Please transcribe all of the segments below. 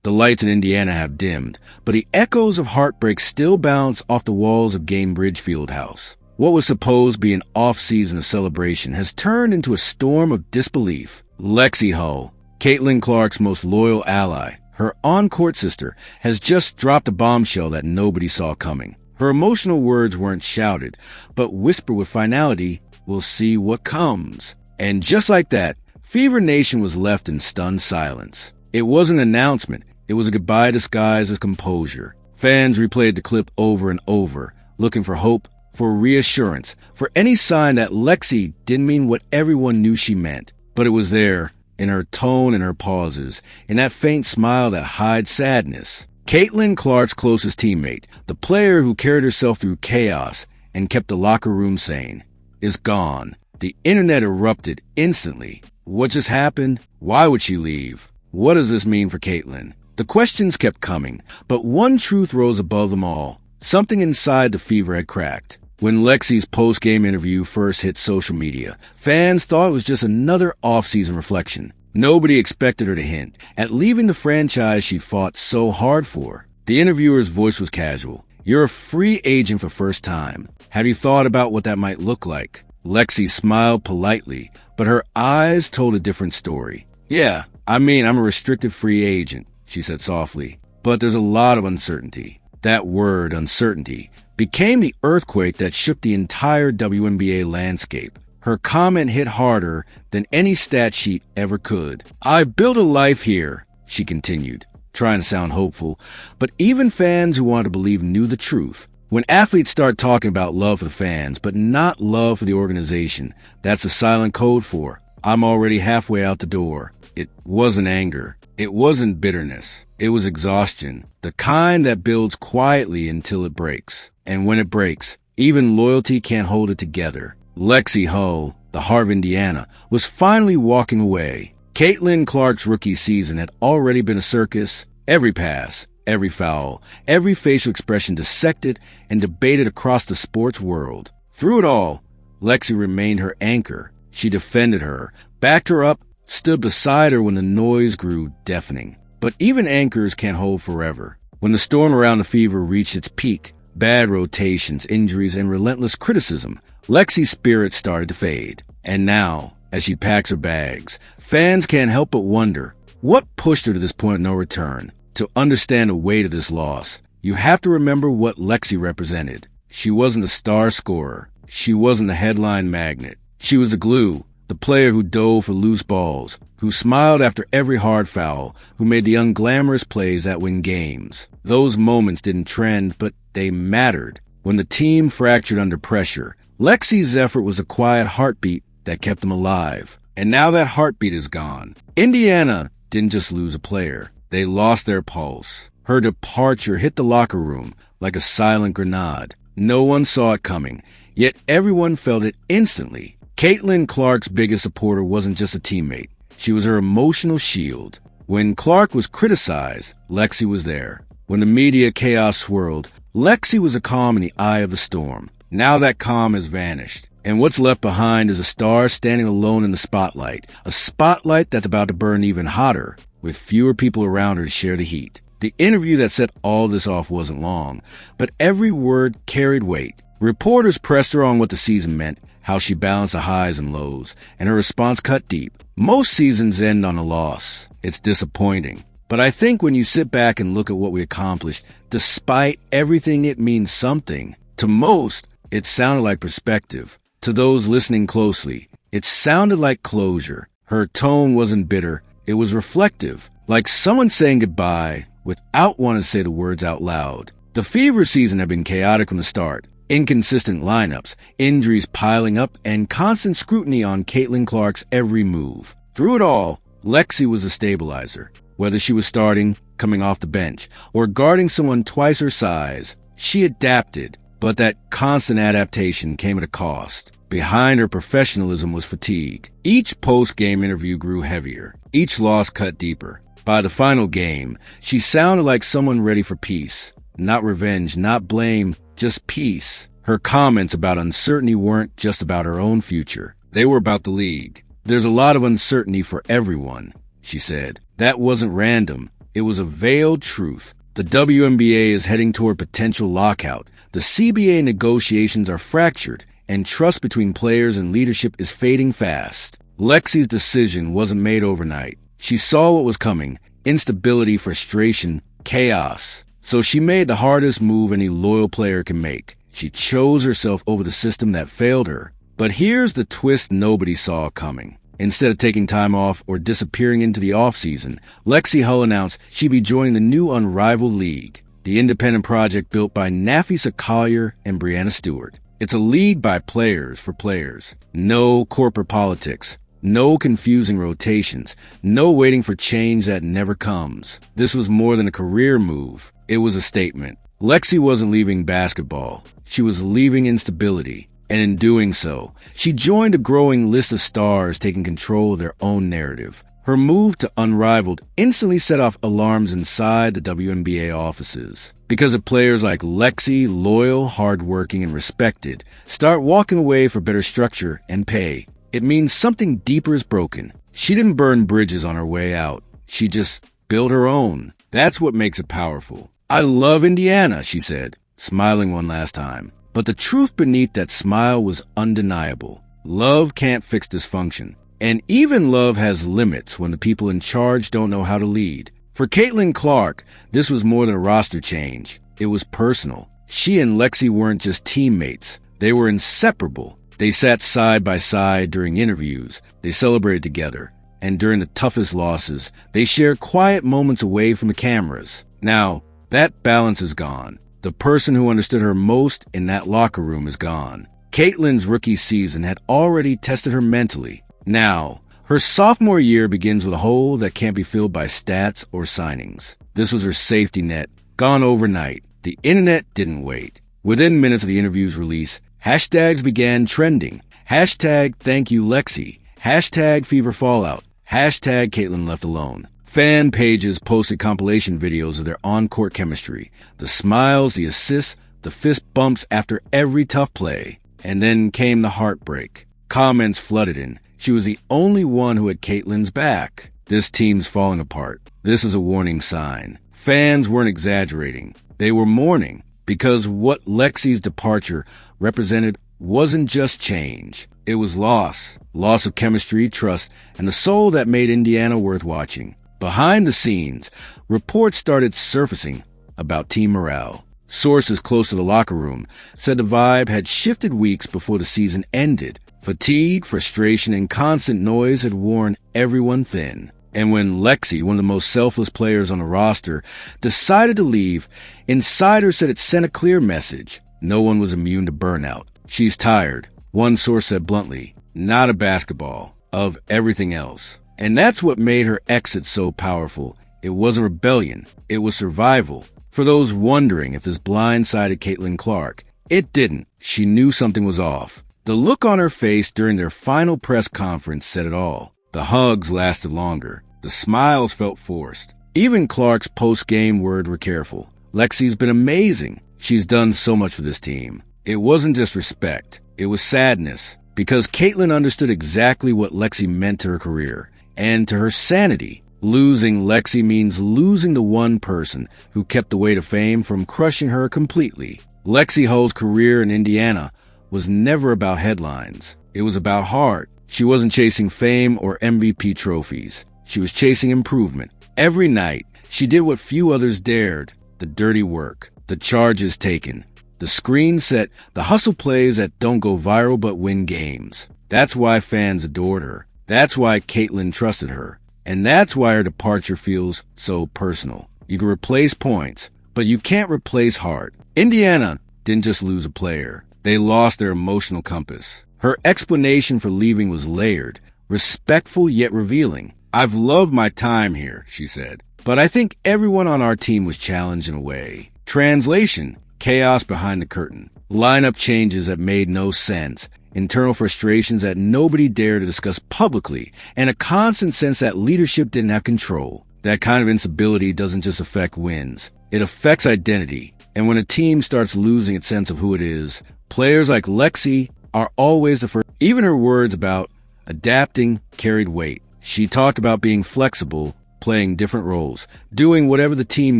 The lights in Indiana have dimmed, but the echoes of heartbreak still bounce off the walls of Gamebridge Fieldhouse. What was supposed to be an off-season of celebration has turned into a storm of disbelief. Lexie Hull, Caitlin Clark's most loyal ally, her on-court sister, has just dropped a bombshell that nobody saw coming. Her emotional words weren't shouted, but whispered with finality, "We'll see what comes." And just like that, Fever Nation was left in stunned silence. It wasn't an announcement. It was a goodbye disguised as composure. Fans replayed the clip over and over, looking for hope, for reassurance, for any sign that Lexie didn't mean what everyone knew she meant. But it was there, in her tone and her pauses, in that faint smile that hides sadness. Caitlin Clark's closest teammate, the player who carried herself through chaos and kept the locker room sane, is gone. The internet erupted instantly. What just happened? Why would she leave? What does this mean for Caitlin? The questions kept coming, but one truth rose above them all. Something inside the Fever had cracked. When Lexie's post-game interview first hit social media, fans thought it was just another off-season reflection. Nobody expected her to hint at leaving the franchise she fought so hard for. The interviewer's voice was casual. "You're a free agent for first time. Have you thought about what that might look like?" Lexie smiled politely, but her eyes told a different story. "Yeah, I'm a restricted free agent," she said softly, "but there's a lot of uncertainty." That word, uncertainty, became the earthquake that shook the entire WNBA landscape. Her comment hit harder than any stat sheet ever could. "I've built a life here," she continued, trying to sound hopeful, but even fans who wanted to believe knew the truth. When athletes start talking about love for the fans, but not love for the organization, that's a silent code for, "I'm already halfway out the door." It wasn't anger. It wasn't bitterness. It was exhaustion, the kind that builds quietly until it breaks. And when it breaks, even loyalty can't hold it together. Lexie Hull, the heart of Indiana, was finally walking away. Caitlin Clark's rookie season had already been a circus. Every pass, every foul, every facial expression dissected and debated across the sports world. Through it all, Lexie remained her anchor. She defended her, backed her up, stood beside her when the noise grew deafening. But even anchors can't hold forever. When the storm around the Fever reached its peak, bad rotations, injuries, and relentless criticism, Lexie's spirit started to fade. And now, as she packs her bags, fans can't help but wonder, what pushed her to this point of no return? To understand the weight of this loss, you have to remember what Lexie represented. She wasn't a star scorer. She wasn't a headline magnet. She was the glue, the player who dove for loose balls, who smiled after every hard foul, who made the unglamorous plays that win games. Those moments didn't trend, but they mattered. When the team fractured under pressure, Lexie's effort was a quiet heartbeat that kept them alive. And now that heartbeat is gone. Indiana didn't just lose a player. They lost their pulse. Her departure hit the locker room like a silent grenade. No one saw it coming, yet everyone felt it instantly. Caitlin Clark's biggest supporter wasn't just a teammate. She was her emotional shield. When Clark was criticized, Lexie was there. When the media chaos swirled, Lexie was a calm in the eye of the storm. Now that calm has vanished, and what's left behind is a star standing alone in the spotlight, a spotlight that's about to burn even hotter, with fewer people around her to share the heat. The interview that set all this off wasn't long, but every word carried weight. Reporters pressed her on what the season meant, how she balanced the highs and lows, and her response cut deep. Most seasons end on a loss. It's disappointing. But I think when you sit back and look at what we accomplished, despite everything, it means something. To most, it sounded like perspective. To those listening closely, it sounded like closure. Her tone wasn't bitter. It was reflective, like someone saying goodbye without wanting to say the words out loud. The Fever season had been chaotic from the start. Inconsistent lineups, injuries piling up, and constant scrutiny on Caitlin Clark's every move. Through it all, Lexie was a stabilizer. Whether she was starting, coming off the bench, or guarding someone twice her size, she adapted. But that constant adaptation came at a cost. Behind her professionalism was fatigue. Each post-game interview grew heavier. Each loss cut deeper. By the final game, she sounded like someone ready for peace. Not revenge, not blame, just peace. Her comments about uncertainty weren't just about her own future. They were about the league. "There's a lot of uncertainty for everyone," she said. "That wasn't random. It was a veiled truth. The WNBA is heading toward potential lockout. The CBA negotiations are fractured, and trust between players and leadership is fading fast. Lexie's decision wasn't made overnight. She saw what was coming: instability, frustration, chaos. So she made the hardest move any loyal player can make. She chose herself over the system that failed her. But here's the twist nobody saw coming. Instead of taking time off or disappearing into the offseason, Lexie Hull announced she'd be joining the new unrivaled league, the independent project built by Nafisa Collier and Brianna Stewart. It's a league by players for players. No corporate politics. No confusing rotations. No waiting for change that never comes. This was more than a career move. It was a statement. Lexie wasn't leaving basketball. She was leaving instability. And in doing so, she joined a growing list of stars taking control of their own narrative. Her move to unrivaled instantly set off alarms inside the WNBA offices. Because if players like Lexie, loyal, hardworking, and respected, start walking away for better structure and pay, it means something deeper is broken. She didn't burn bridges on her way out. She just built her own. That's what makes it powerful. "I love Indiana," she said, smiling one last time. But the truth beneath that smile was undeniable. Love can't fix dysfunction. And even love has limits when the people in charge don't know how to lead. For Caitlin Clark, this was more than a roster change. It was personal. She and Lexie weren't just teammates. They were inseparable. They sat side by side during interviews. They celebrated together. And during the toughest losses, they shared quiet moments away from the cameras. Now, that balance is gone. The person who understood her most in that locker room is gone. Caitlin's rookie season had already tested her mentally. Now, her sophomore year begins with a hole that can't be filled by stats or signings. This was her safety net, gone overnight. The internet didn't wait. Within minutes of the interview's release, hashtags began trending. Hashtag thank you Lexie. Hashtag fever fallout. Hashtag Caitlin left alone. Fan pages posted compilation videos of their on-court chemistry. The smiles, the assists, the fist bumps after every tough play. And then came the heartbreak. Comments flooded in. She was the only one who had Caitlin's back. This team's falling apart. This is a warning sign. Fans weren't exaggerating. They were mourning. Because what Lexie's departure represented wasn't just change. It was loss. Loss of chemistry, trust, and the soul that made Indiana worth watching. Behind the scenes, reports started surfacing about team morale. Sources close to the locker room said the vibe had shifted weeks before the season ended. Fatigue, frustration, and constant noise had worn everyone thin. And when Lexie, one of the most selfless players on the roster, decided to leave, insiders said it sent a clear message. No one was immune to burnout. She's tired. One source said bluntly, not of basketball, of everything else. And that's what made her exit so powerful. It wasn't rebellion. It was survival. For those wondering if this blindsided Caitlin Clark, it didn't. She knew something was off. The look on her face during their final press conference said it all. The hugs lasted longer. The smiles felt forced. Even Clark's post-game words were careful. Lexie's been amazing. She's done so much for this team. It wasn't just respect. It was sadness. Because Caitlin understood exactly what Lexie meant to her career. And to her sanity. Losing Lexie means losing the one person who kept the weight of fame from crushing her completely. Lexie Hull's career in Indiana was never about headlines. It was about heart. She wasn't chasing fame or MVP trophies. She was chasing improvement. Every night, she did what few others dared. The dirty work, the charges taken, the screen set, the hustle plays that don't go viral but win games. That's why fans adored her. That's why Caitlin trusted her. And that's why her departure feels so personal. You can replace points, but you can't replace heart. Indiana didn't just lose a player. They lost their emotional compass. Her explanation for leaving was layered, respectful yet revealing. "I've loved my time here," she said, "but I think everyone on our team was challenged in a way." Translation: chaos behind the curtain. Lineup changes that made no sense. Internal frustrations that nobody dared to discuss publicly, and a constant sense that leadership didn't have control. That kind of instability doesn't just affect wins. It affects identity. And when a team starts losing its sense of who it is, players like Lexie are always the first. Even her words about adapting carried weight. She talked about being flexible, playing different roles, doing whatever the team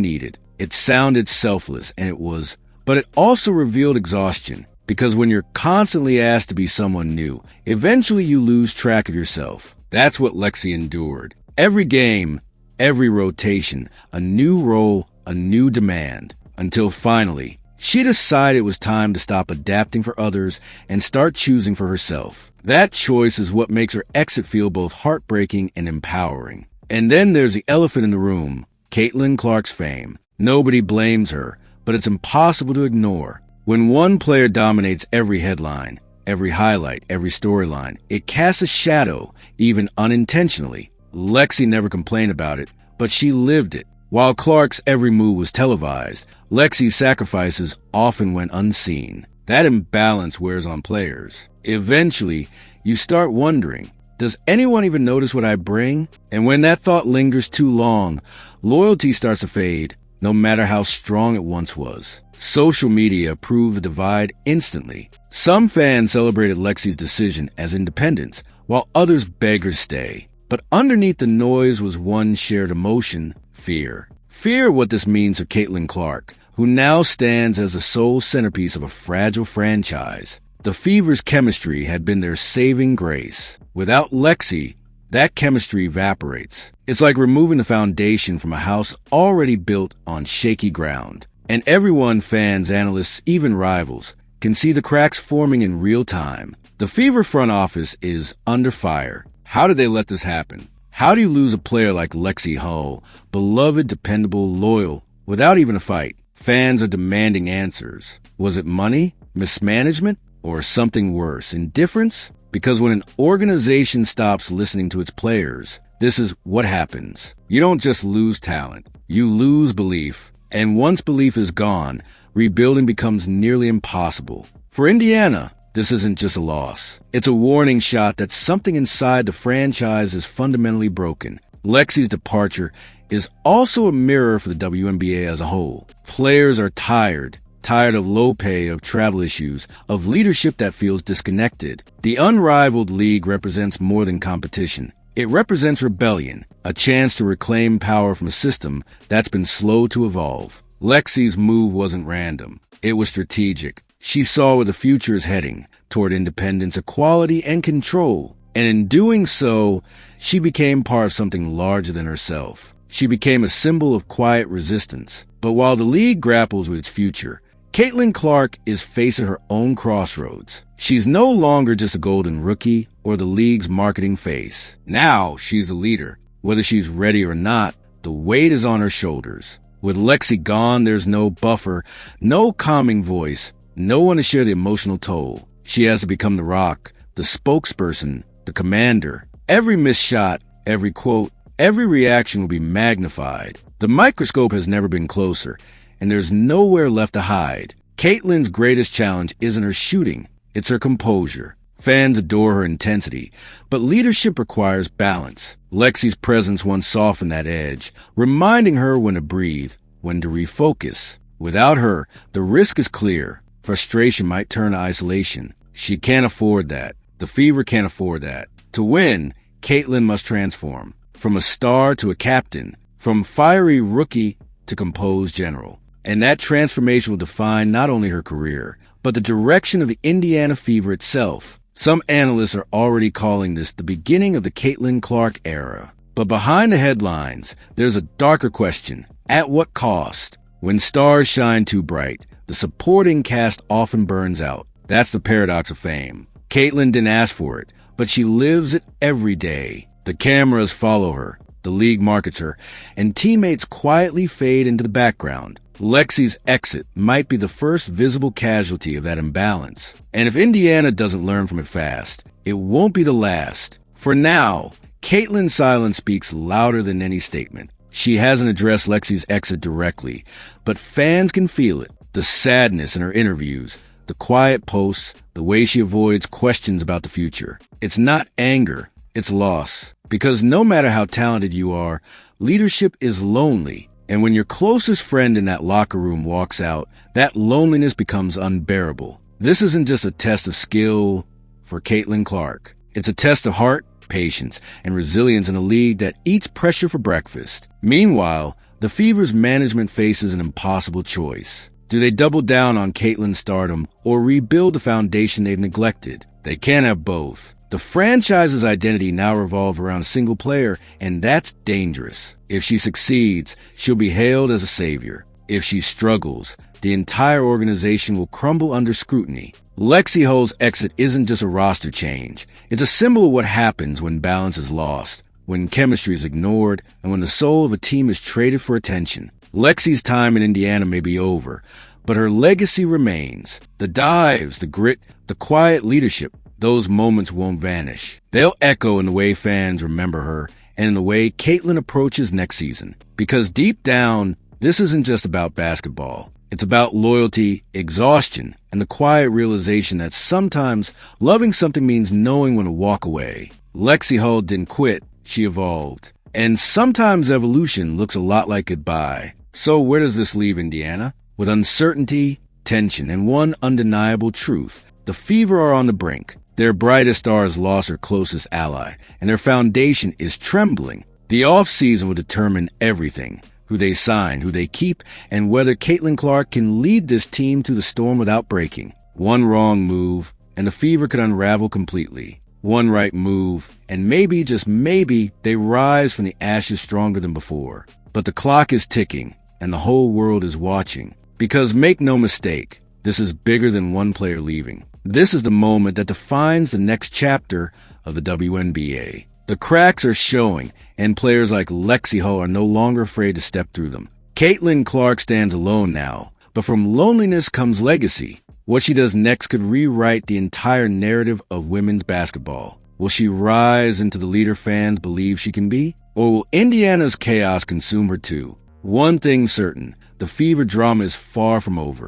needed. It sounded selfless, and it was, but it also revealed exhaustion, because when you're constantly asked to be someone new, eventually you lose track of yourself. That's what Lexie endured. Every game, every rotation, a new role, a new demand, until finally, she decided it was time to stop adapting for others and start choosing for herself. That choice is what makes her exit feel both heartbreaking and empowering. And then there's the elephant in the room, Caitlin Clark's fame. Nobody blames her, but it's impossible to ignore. When one player dominates every headline, every highlight, every storyline, it casts a shadow, even unintentionally. Lexie never complained about it, but she lived it. While Clark's every move was televised, Lexie's sacrifices often went unseen. That imbalance wears on players. Eventually, you start wondering, does anyone even notice what I bring? And when that thought lingers too long, loyalty starts to fade, no matter how strong it once was. Social media proved the divide instantly. Some fans celebrated Lexie's decision as independence, while others begged her to stay. But underneath the noise was one shared emotion: fear. Fear what this means for Caitlin Clark, who now stands as the sole centerpiece of a fragile franchise. The Fever's chemistry had been their saving grace. Without Lexie, that chemistry evaporates. It's like removing the foundation from a house already built on shaky ground. And everyone, fans, analysts, even rivals, can see the cracks forming in real time. The Fever front office is under fire. How did they let this happen? How do you lose a player like Lexie Hull, beloved, dependable, loyal, without even a fight? Fans are demanding answers. Was it money, mismanagement, or something worse, indifference? Because when an organization stops listening to its players, this is what happens. You don't just lose talent, you lose belief. And once belief is gone, rebuilding becomes nearly impossible. For Indiana, this isn't just a loss. It's a warning shot that something inside the franchise is fundamentally broken. Lexie's departure is also a mirror for the WNBA as a whole. Players are tired of low pay, of travel issues, of leadership that feels disconnected. The unrivaled league represents more than competition. It represents rebellion, a chance to reclaim power from a system that's been slow to evolve. Lexie's move wasn't random. It was strategic. She saw where the future is heading, toward independence, equality, and control. And in doing so, she became part of something larger than herself. She became a symbol of quiet resistance. But while the league grapples with its future, Caitlin Clark is facing her own crossroads. She's no longer just a golden rookie or the league's marketing face. Now she's a leader. Whether she's ready or not, the weight is on her shoulders. With Lexie gone, there's no buffer, no calming voice, no one to share the emotional toll. She has to become the rock, the spokesperson, the commander. Every missed shot, every quote, every reaction will be magnified. The microscope has never been closer, and there's nowhere left to hide. Caitlin's greatest challenge isn't her shooting, it's her composure. Fans adore her intensity, but leadership requires balance. Lexie's presence once softened that edge, reminding her when to breathe, when to refocus. Without her, the risk is clear. Frustration might turn to isolation. She can't afford that. The Fever can't afford that. To win, Caitlin must transform. From a star to a captain, from fiery rookie to composed general. And that transformation will define not only her career, but the direction of the Indiana Fever itself. Some analysts are already calling this the beginning of the Caitlin Clark era. But behind the headlines, there's a darker question. At what cost? When stars shine too bright, the supporting cast often burns out. That's the paradox of fame. Caitlin didn't ask for it, but she lives it every day. The cameras follow her, the league markets her, and teammates quietly fade into the background. Lexie's exit might be the first visible casualty of that imbalance. And if Indiana doesn't learn from it fast, it won't be the last. For now, Caitlin's silence speaks louder than any statement. She hasn't addressed Lexie's exit directly, but fans can feel it. The sadness in her interviews, the quiet posts, the way she avoids questions about the future. It's not anger, it's loss. Because no matter how talented you are, leadership is lonely. And when your closest friend in that locker room walks out, that loneliness becomes unbearable. This isn't just a test of skill for Caitlin Clark. It's a test of heart, patience, and resilience in a league that eats pressure for breakfast. Meanwhile, the Fever's management faces an impossible choice. Do they double down on Caitlyn's stardom or rebuild the foundation they've neglected? They can't have both. The franchise's identity now revolves around a single player, and that's dangerous. If she succeeds, she'll be hailed as a savior. If she struggles, the entire organization will crumble under scrutiny. Lexie Hull's exit isn't just a roster change. It's a symbol of what happens when balance is lost, when chemistry is ignored, and when the soul of a team is traded for attention. Lexie's time in Indiana may be over, but her legacy remains. The dives, the grit, the quiet leadership, those moments won't vanish. They'll echo in the way fans remember her and in the way Caitlyn approaches next season. Because deep down, this isn't just about basketball. It's about loyalty, exhaustion, and the quiet realization that sometimes loving something means knowing when to walk away. Lexie Hull didn't quit, she evolved. And sometimes evolution looks a lot like goodbye. So where does this leave Indiana? With uncertainty, tension, and one undeniable truth. The Fever are on the brink. Their brightest star has lost her closest ally, and their foundation is trembling. The offseason will determine everything. Who they sign, who they keep, and whether Caitlin Clark can lead this team through the storm without breaking. One wrong move, and the Fever could unravel completely. One right move, and maybe, just maybe, they rise from the ashes stronger than before. But the clock is ticking, and the whole world is watching. Because make no mistake, this is bigger than one player leaving. This is the moment that defines the next chapter of the WNBA. The cracks are showing, and players like Lexie Hull are no longer afraid to step through them. Caitlin Clark stands alone now, but from loneliness comes legacy. What she does next could rewrite the entire narrative of women's basketball. Will she rise into the leader fans believe she can be? Or will Indiana's chaos consume her too? One thing's certain, the Fever drama is far from over.